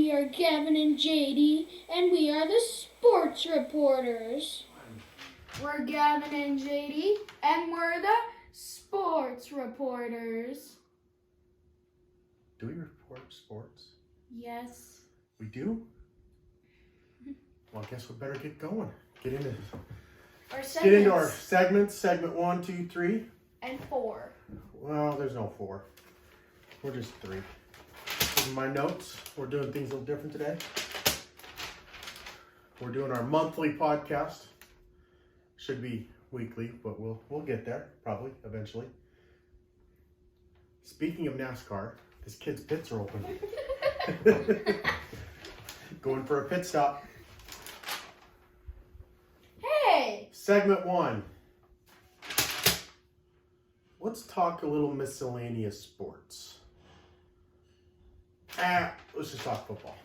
We are Gavin and JD, and we are the sports reporters. We're Gavin and JD, and we're the sports reporters. Do we report sports? Yes. We do? Well, I guess we better get going. Get into our segments. Segment 1, 2, 3. And 4. Well, there's no 4. We're just 3. In my notes, we're doing things a little different today. We're doing our monthly podcast. Should be weekly, but we'll get there probably eventually. Speaking of NASCAR, this kid's pits are open. Going for a pit stop. Hey! Segment 1. Let's talk a little miscellaneous sports. Let's just talk football.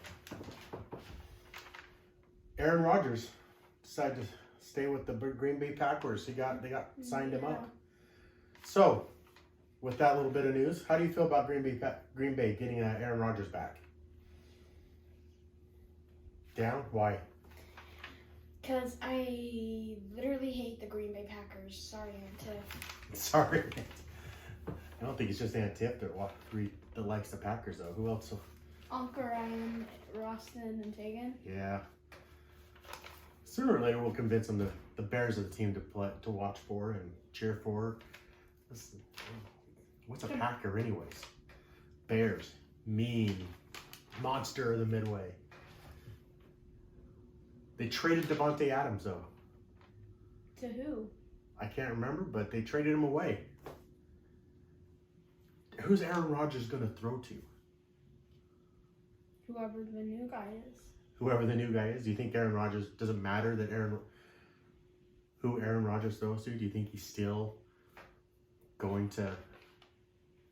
Aaron Rodgers decided to stay with the Green Bay Packers. They got signed him up. So, with that little bit of news, how do you feel about Green Bay getting Aaron Rodgers back? Down? Why? Because I literally hate the Green Bay Packers. Sorry, Antiff. Sorry. I don't think it's just Antiff that likes the Packers, though. Who else? Uncle Ryan, Roston, and Tegan. Yeah. Sooner or later, we'll convince them the Bears are the team to watch for and cheer for. What's a Packer, anyways? Bears, mean, monster of the Midway. They traded Devontae Adams, though. To who? I can't remember, but they traded him away. Who's Aaron Rodgers going to throw to? Whoever the new guy is. Whoever the new guy is. Do you think Aaron Rodgers, doesn't matter that who Aaron Rodgers throws to? Do you think he's still going to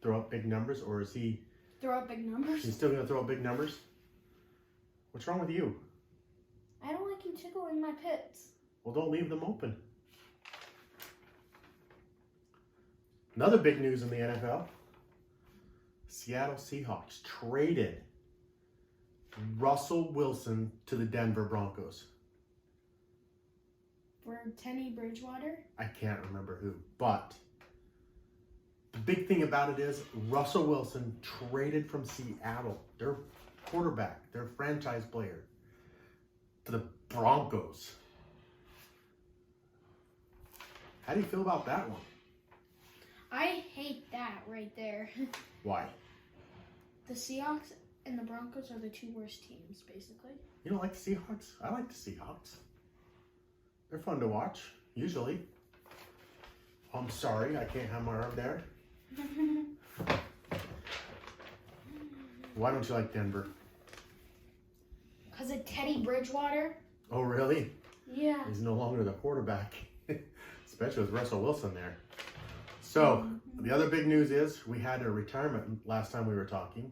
throw up big numbers, or is he... Throw up big numbers? He's still going to throw up big numbers? What's wrong with you? I don't like you tickling my pits. Well, don't leave them open. Another big news in the NFL. Seattle Seahawks traded Russell Wilson to the Denver Broncos. For Teddy Bridgewater? I can't remember who, but the big thing about it is Russell Wilson traded from Seattle, their quarterback, their franchise player, to the Broncos. How do you feel about that one? I hate that right there. Why? The Seahawks and the Broncos are the two worst teams, basically. You don't like the Seahawks? I like the Seahawks. They're fun to watch, usually. I'm sorry, I can't have my arm there. Why don't you like Denver? Because of Teddy Bridgewater. Oh, really? Yeah. He's no longer the quarterback, especially with Russell Wilson there. So, the other big news is we had a retirement last time we were talking.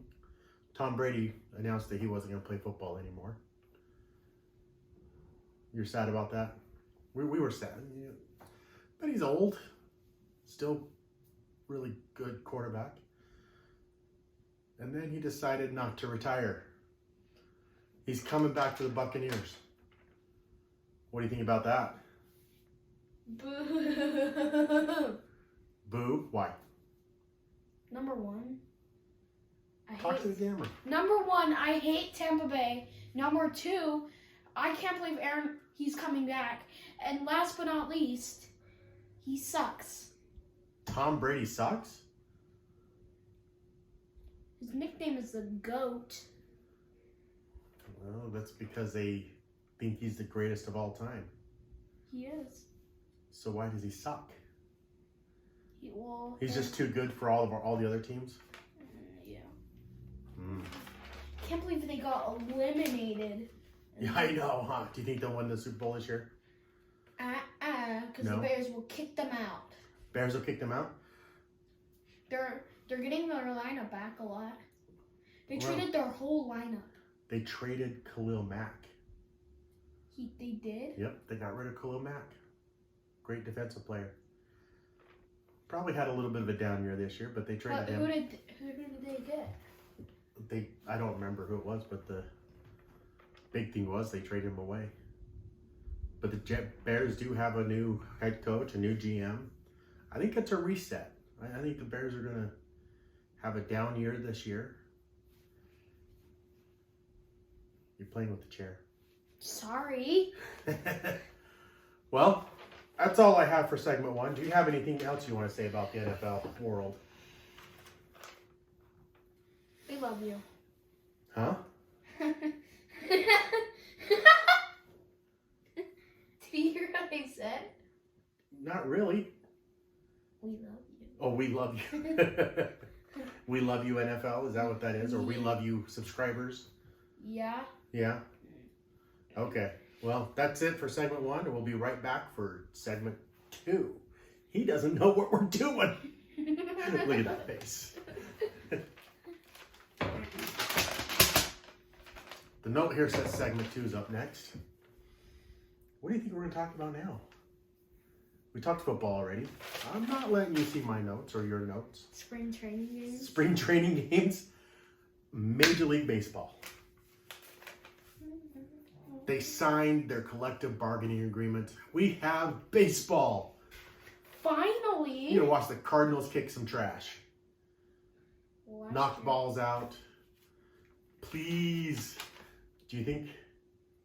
Tom Brady announced that he wasn't going to play football anymore. You're sad about that? We were sad. Yeah. But he's old. Still really good quarterback. And then he decided not to retire. He's coming back to the Buccaneers. What do you think about that? Boo. Boo? Why? Number one, Talk to the camera. Number one, I hate Tampa Bay. Number two, I can't believe he's coming back. And last but not least, he sucks. Tom Brady sucks? His nickname is the GOAT. Well, that's because they think he's the greatest of all time. He is. So why does he suck? He's just too good for all the other teams? Yeah. Mm. Can't believe they got eliminated. Yeah, I know, huh? Do you think they'll win the Super Bowl this year? Because the Bears will kick them out. Bears will kick them out? They're getting their lineup back a lot. They traded their whole lineup. They traded Khalil Mack. They did? Yep, they got rid of Khalil Mack. Great defensive player. Probably had a little bit of a down year this year, but they traded him. Who did they get? I don't remember who it was, but the Big thing was they traded him away. But the Bears do have a new head coach, a new GM. I think it's a reset. I think the Bears are going to have a down year this year. You're playing with the chair. Sorry. Well, that's all I have for segment 1. Do you have anything else you want to say about the NFL world? We love you. Huh? Did you hear what I said? Not really. We love you. Oh, we love you. We love you, NFL. Is that what that is? Or we love you, subscribers? Yeah. Yeah? Okay. Well, that's it for segment 1, and we'll be right back for segment 2. He doesn't know what we're doing. Look at that face. The note here says segment 2 is up next. What do you think we're going to talk about now? We talked football already. I'm not letting you see my notes or your notes. Spring training games. Spring training games. Major League Baseball. They signed their collective bargaining agreement. We have baseball. Finally. You're gonna watch the Cardinals kick some trash. Last Knock year. balls out. Please. Do you think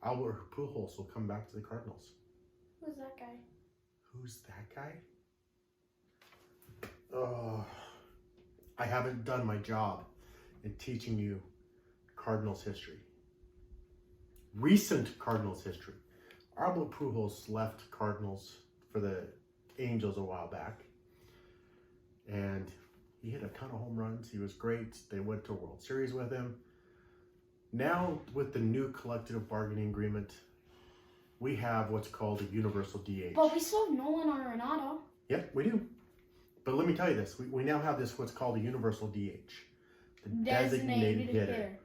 Albert Pujols will come back to the Cardinals? Who's that guy? Who's that guy? Oh, I haven't done my job in teaching you Cardinals history. Recent Cardinals history. Albert Pujols left Cardinals for the Angels a while back. And he hit a ton of home runs. He was great. They went to a World Series with him. Now, with the new collective bargaining agreement, we have what's called a universal DH. But we still have Nolan Arenado. Yep, we do. But let me tell you this. We now have this what's called a universal DH. The designated hitter.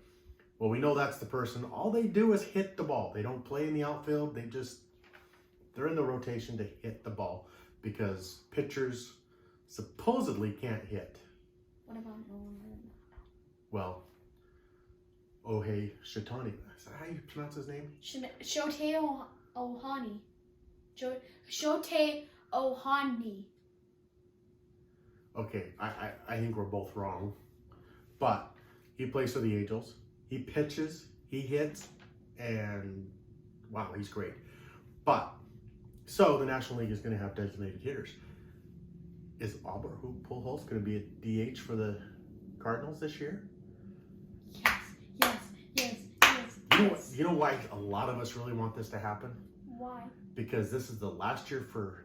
Well, we know that's the person. All they do is hit the ball. They don't play in the outfield. They're in the rotation to hit the ball because pitchers supposedly can't hit. What about Nolan Arenado? Well, Ohei Shitani. Is that how you pronounce his name? Shohei Ohani. Shohei Ohani. Okay, I think we're both wrong. But he plays for the Angels. He pitches, he hits, and wow, he's great. But, so the National League is going to have designated hitters. Is Albert Pujols going to be a DH for the Cardinals this year? Yes. You know why a lot of us really want this to happen? Why? Because this is the last year for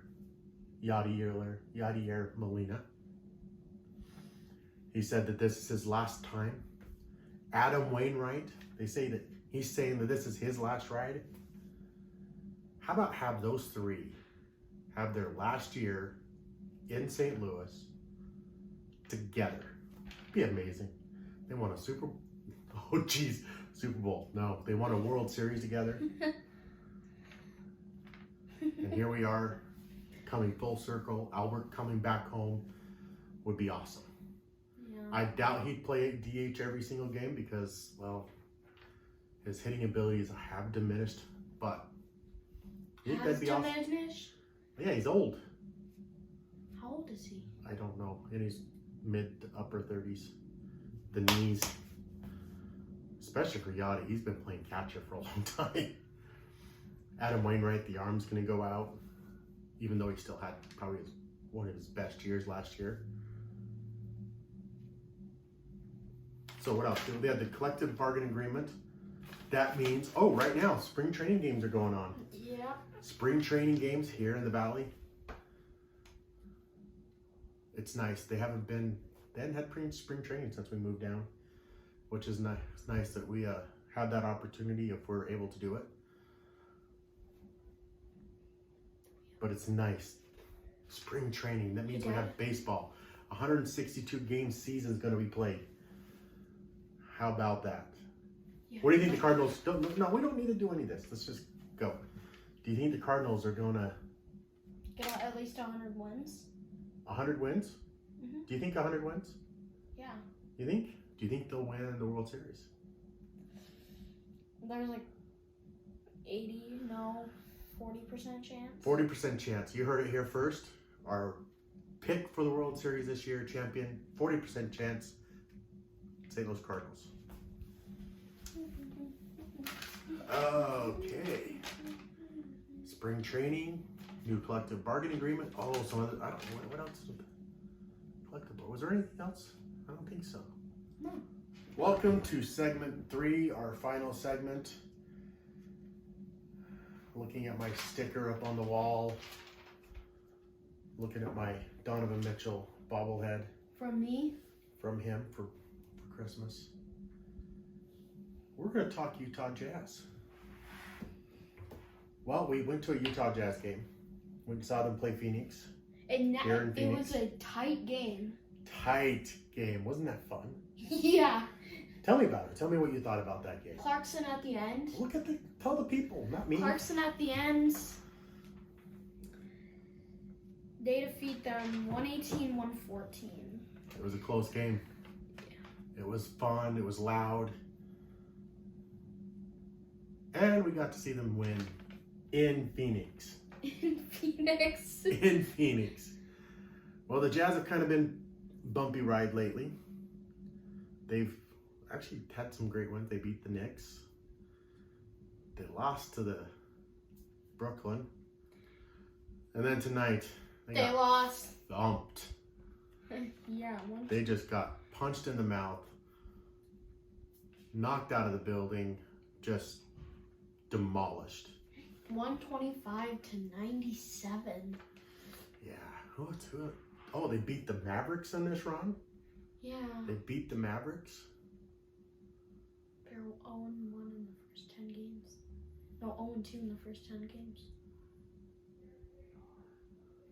Yadier Molina. He said that this is his last time. Adam Wainwright, they say that he's saying that this is his last ride. How about have those three have their last year in St. Louis together? Be amazing. They won a Super Bowl. No, they won a World Series together. And here we are coming full circle. Albert coming back home would be awesome. Yeah. I doubt he'd play DH every single game because, well, his hitting abilities have diminished, but I think that'd be awesome. Diminished? Yeah, he's old. How old is he? I don't know. In his mid to upper 30s. The knees, especially for Yachty, he's been playing catcher for a long time. Adam Wainwright, the arm's going to go out, even though he still had probably one of his best years last year. So what else? They had the collective bargaining agreement. That means, right now, spring training games are going on. Yeah. Spring training games here in the Valley. It's nice. They hadn't had spring training since we moved down, which is nice. It's nice that we have that opportunity if we're able to do it. But it's nice. Spring training. That means we have baseball. 162 game season is going to be played. How about that? Yeah. What do you think the Cardinals? No, we don't need to do any of this. Let's just go. Do you think the Cardinals are going to Get at least 100 wins? 100 wins? Mm-hmm. Do you think 100 wins? Yeah. You think? Do you think they'll win the World Series? There's like 80, no, 40% chance. 40% chance. You heard it here first. Our pick for the World Series this year, champion, 40% chance, St. Louis Cardinals. Okay. Spring training, new collective bargaining agreement. Oh, some other, I don't know, what else? Collective, was there anything else? I don't think so. No. Welcome to segment 3, our final segment. Looking at my sticker up on the wall. Looking at my Donovan Mitchell bobblehead. From me? From him for Christmas. We're going to talk Utah Jazz. Well, we went to a Utah Jazz game. Went and saw them play Phoenix. Here in It Phoenix. was a tight game. Tight game. Wasn't that fun? Yeah. Tell me about it. Tell me what you thought about that game. Clarkson at the end. Tell the people, not me. Clarkson at the end. They defeat them 118-114. It was a close game. It was fun. It was loud. And we got to see them win in Phoenix. In Phoenix. In Phoenix. Well, the Jazz have kind of been bumpy ride lately. They've actually had some great wins. They beat the Knicks. They lost to the Brooklyn. And then tonight, They lost. thumped. Yeah. They just got punched in the mouth, knocked out of the building, just demolished. 125-97. Yeah. Who? Oh, they beat the Mavericks in this run? Yeah. They beat the Mavericks? They're 0-1 in the first 10 games. No, 0-2 in the first 10 games.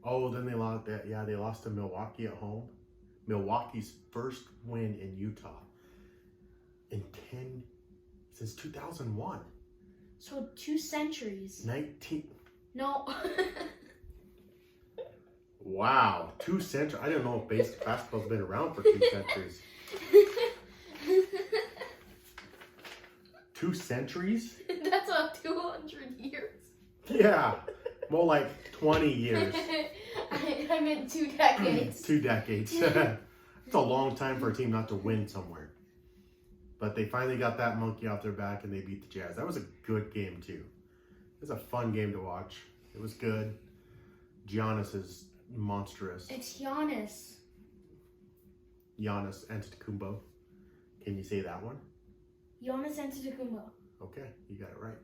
Oh, then they lost. They lost to Milwaukee at home. Milwaukee's first win in Utah since 2001. So 2 centuries. 19. No. Wow, 2 centuries. I didn't know if basketball's been around for 2 centuries. 2 centuries? That's about 200 years. Yeah, more like 20 years. I meant 2 decades. 2 decades. It's a long time for a team not to win somewhere. But they finally got that monkey off their back and they beat the Jazz. That was a good game too. It was a fun game to watch. It was good. Giannis is monstrous. It's Giannis. Giannis Antetokounmpo. Can you say that one? Giannis Antetokounmpo. Okay, you got it right.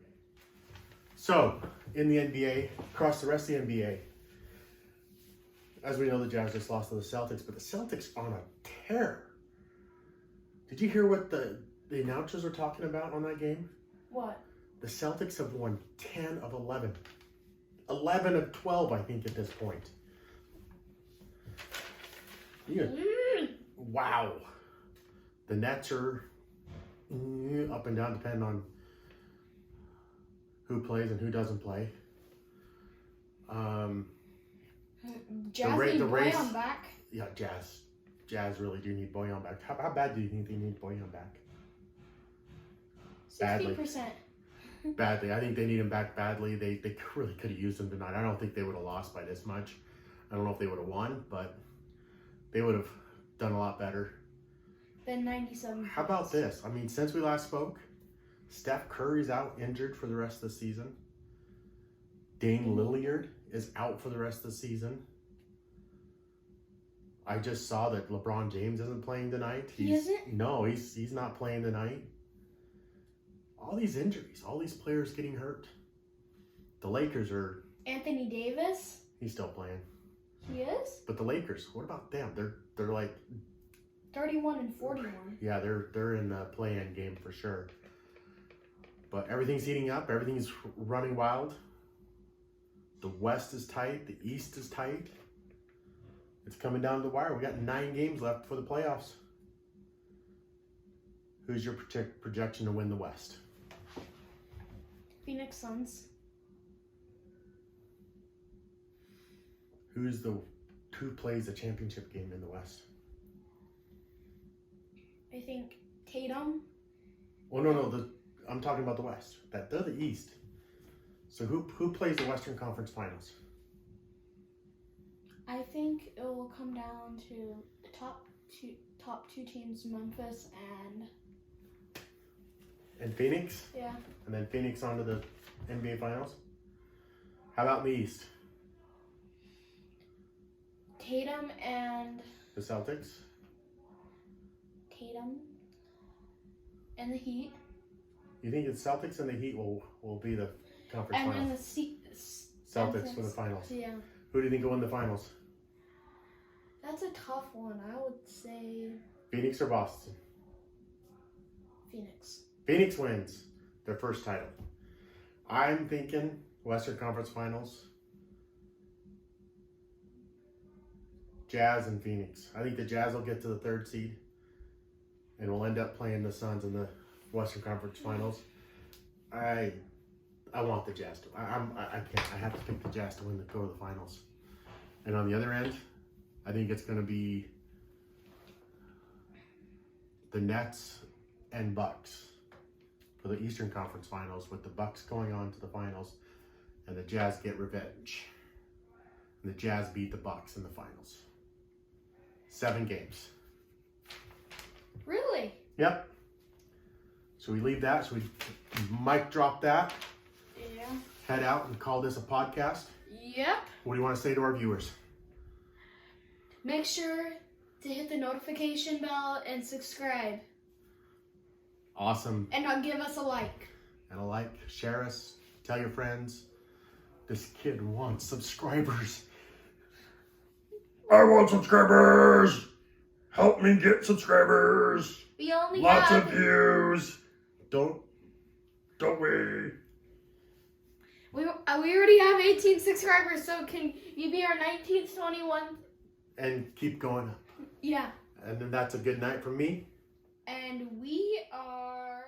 So, in the NBA, across the rest of the NBA, as we know, the Jazz just lost to the Celtics, but the Celtics are on a tear. Did you hear what the announcers were talking about on that game? What? The Celtics have won 10 of 11. 11 of 12, I think, at this point. Yeah. Wow. The Nets are up and down, depending on who plays and who doesn't play. Jazz need Boyan back. Yeah, Jazz really do need Boyan back. How bad do you think they need Boyan back? 60%. Badly. I think they need him back badly. They really could have used him tonight. I don't think they would have lost by this much. I don't know if they would have won, but they would have done a lot better. Then 97. How about this? I mean, since we last spoke, Steph Curry's out injured for the rest of the season. Dame Lillard is out for the rest of the season. I just saw that LeBron James isn't playing tonight. He isn't? No, he's not playing tonight. All these injuries, all these players getting hurt. The Lakers are... Anthony Davis? He's still playing. He is? But the Lakers, what about them? They're like... 31-41. Yeah, they're in the play-in game for sure. But everything's heating up. Everything's running wild. The West is tight. The East is tight. It's coming down to the wire. We got 9 games left for the playoffs. Who's your projection to win the West? Phoenix Suns. Who plays the championship game in the West? I think Tatum. Oh no, I'm talking about the West. They're the East. So who plays the Western Conference Finals? I think it will come down to the top two teams, Memphis And Phoenix? yeah. And then Phoenix onto the NBA Finals? How about in the East? Tatum and The Celtics? the Heat. You think the Celtics and the Heat will be the conference And then finals? the Celtics for the finals. Yeah. Who do you think will win the finals? That's a tough one. I would say Phoenix or Boston? Phoenix. Phoenix wins their first title. I'm thinking Western Conference Finals. Jazz and Phoenix. I think the Jazz will get to the 3rd seed, and we'll end up playing the Suns in the Western Conference Finals. I want the Jazz to. I can't. I have to pick the Jazz to go to the finals. And on the other end, I think it's going to be the Nets and Bucks for the Eastern Conference Finals, with the Bucks going on to the finals, and the Jazz get revenge. And the Jazz beat the Bucks in the finals. 7 games. Really? Yep. So we leave that. So we mic drop that. Yeah. Head out and call this a podcast. Yep. What do you want to say to our viewers? Make sure to hit the notification bell and subscribe. Awesome. And give us a like. And a like, share us, tell your friends. This kid wants subscribers. I want subscribers. Help me get subscribers. We only Lots have of views. Don't we? we already have 18 subscribers, so can you be our 19th, 21th? And keep going up. Yeah. And then that's a good night from me. And we are